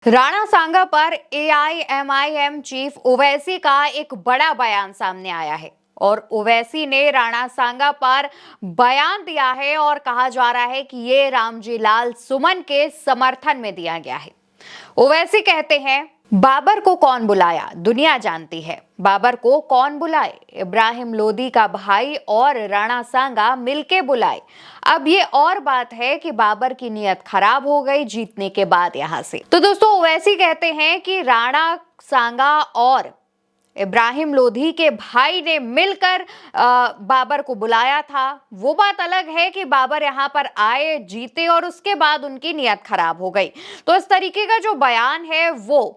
राणा सांगा पर AIMIM chief Owaisi का एक बड़ा बयान सामने आया है और ओवैसी ने राणा सांगा पर बयान दिया है और कहा जा रहा है कि ये रामजी लाल सुमन के समर्थन में दिया गया है। ओवैसी कहते हैं, बाबर को कौन बुलाया, दुनिया जानती है। बाबर को कौन बुलाए, इब्राहिम लोदी का भाई और राणा सांगा मिलके बुलाए। अब ये और बात है कि बाबर की नीयत खराब हो गई जीतने के बाद यहां से। तो दोस्तों, ओवैसी कहते हैं कि राणा सांगा और इब्राहिम लोधी के भाई ने मिलकर बाबर को बुलाया था। वो बात अलग है कि बाबर यहां पर आए, जीते और उसके बाद उनकी नीयत खराब हो गई। तो इस तरीके का जो बयान है वो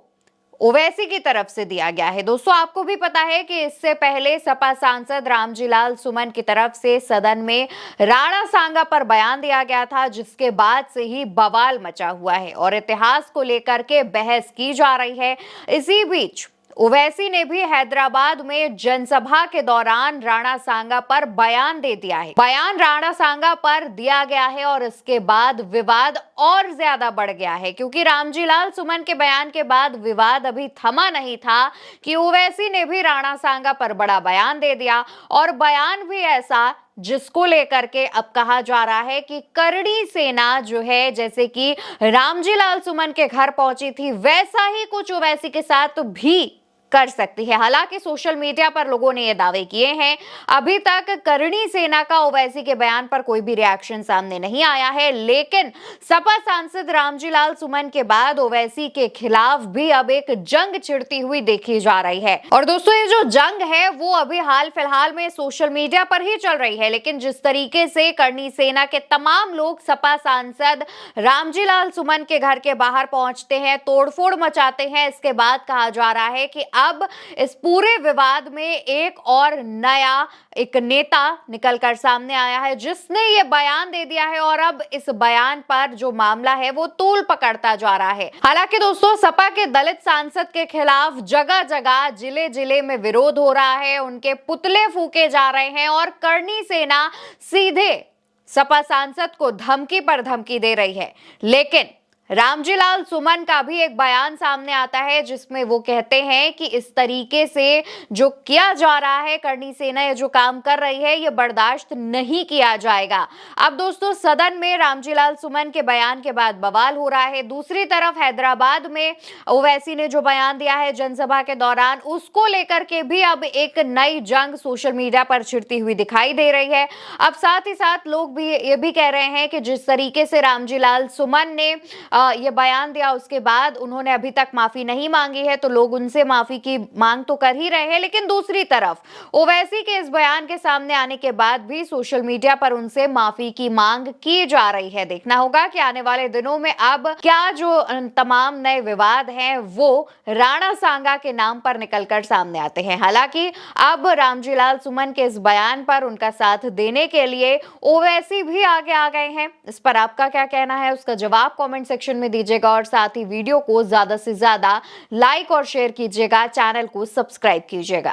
ओवैसी की तरफ से दिया गया है। दोस्तों, आपको भी पता है कि इससे पहले सपा सांसद रामजी लाल सुमन की तरफ से सदन में राणा सांगा पर बयान दिया गया था, जिसके बाद से ही बवाल मचा हुआ है और इतिहास को लेकर के बहस की जा रही है। इसी बीच ओवैसी ने भी हैदराबाद में जनसभा के दौरान राणा सांगा पर बयान दे दिया है। बयान राणा सांगा पर दिया गया है और इसके बाद विवाद और ज्यादा बढ़ गया है, क्योंकि रामजी लाल सुमन के बयान के बाद विवाद अभी थमा नहीं था कि ओवैसी ने भी राणा सांगा पर बड़ा बयान दे दिया और बयान भी ऐसा जिसको लेकर के अब कहा जा रहा है कि करणी सेना जो है, जैसे कि रामजी लाल सुमन के घर पहुंची थी, वैसा ही कुछ ओवैसी के साथ भी कर सकती है। हालांकि सोशल मीडिया पर लोगों ने ये दावे किए हैं। अभी तक करणी सेना का ओवैसी के बयान पर कोई भी रिएक्शन सामने नहीं आया है, लेकिन सपा सांसद रामजी लाल सुमन के बाद ओवैसी के खिलाफ भी अब एक जंग छिड़ती हुई देखी जा रही है। और दोस्तों, ये जो जंग है वो अभी हाल फिलहाल में सोशल मीडिया पर ही चल रही है, लेकिन जिस तरीके से करणी सेना के तमाम लोग सपा सांसद रामजी लाल सुमन के घर के बाहर पहुंचते हैं, तोड़फोड़ मचाते हैं, इसके बाद कहा जा रहा है कि अब इस पूरे विवाद में एक और नया एक नेता निकलकर सामने आया है, जिसने ये बयान दे दिया है और अब इस बयान पर जो मामला है वो तूल पकड़ता जा रहा है। हालांकि दोस्तों, सपा के दलित सांसद के खिलाफ जगह जगह जिले जिले में विरोध हो रहा है, उनके पुतले फूके जा रहे हैं और करणी सेना सीधे सपा सांसद को धमकी पर धमकी दे रही है। लेकिन रामजी लाल सुमन का भी एक बयान सामने आता है जिसमें वो कहते हैं कि इस तरीके से जो किया जा रहा है, करणी सेना ये जो काम कर रही है, ये बर्दाश्त नहीं किया जाएगा। अब दोस्तों, सदन में रामजी लाल सुमन के बयान के बाद बवाल हो रहा है। दूसरी तरफ हैदराबाद में ओवैसी ने जो बयान दिया है जनसभा के दौरान, उसको लेकर के भी अब एक नई जंग सोशल मीडिया पर छिड़ती हुई दिखाई दे रही है। अब साथ ही साथ लोग भी ये भी कह रहे हैं कि जिस तरीके से रामजी लाल सुमन ने ये बयान दिया, उसके बाद उन्होंने अभी तक माफी नहीं मांगी है, तो लोग उनसे माफी की मांग तो कर ही रहे हैं। लेकिन दूसरी तरफ ओवैसी के इस बयान के सामने आने के बाद भी सोशल मीडिया पर उनसे माफी की मांग की जा रही है। देखना होगा कि आने वाले दिनों में अब क्या जो तमाम नए विवाद हैं वो राणा सांगा के नाम पर निकलकर सामने आते हैं। हालांकि अब रामजी लाल सुमन के इस बयान पर उनका साथ देने के लिए ओवैसी भी आगे आ गए हैं। इस पर आपका क्या कहना है, उसका जवाब कमेंट सेक्शन में दीजिएगा और साथ ही वीडियो को ज्यादा से ज्यादा लाइक और शेयर कीजिएगा, चैनल को सब्सक्राइब कीजिएगा।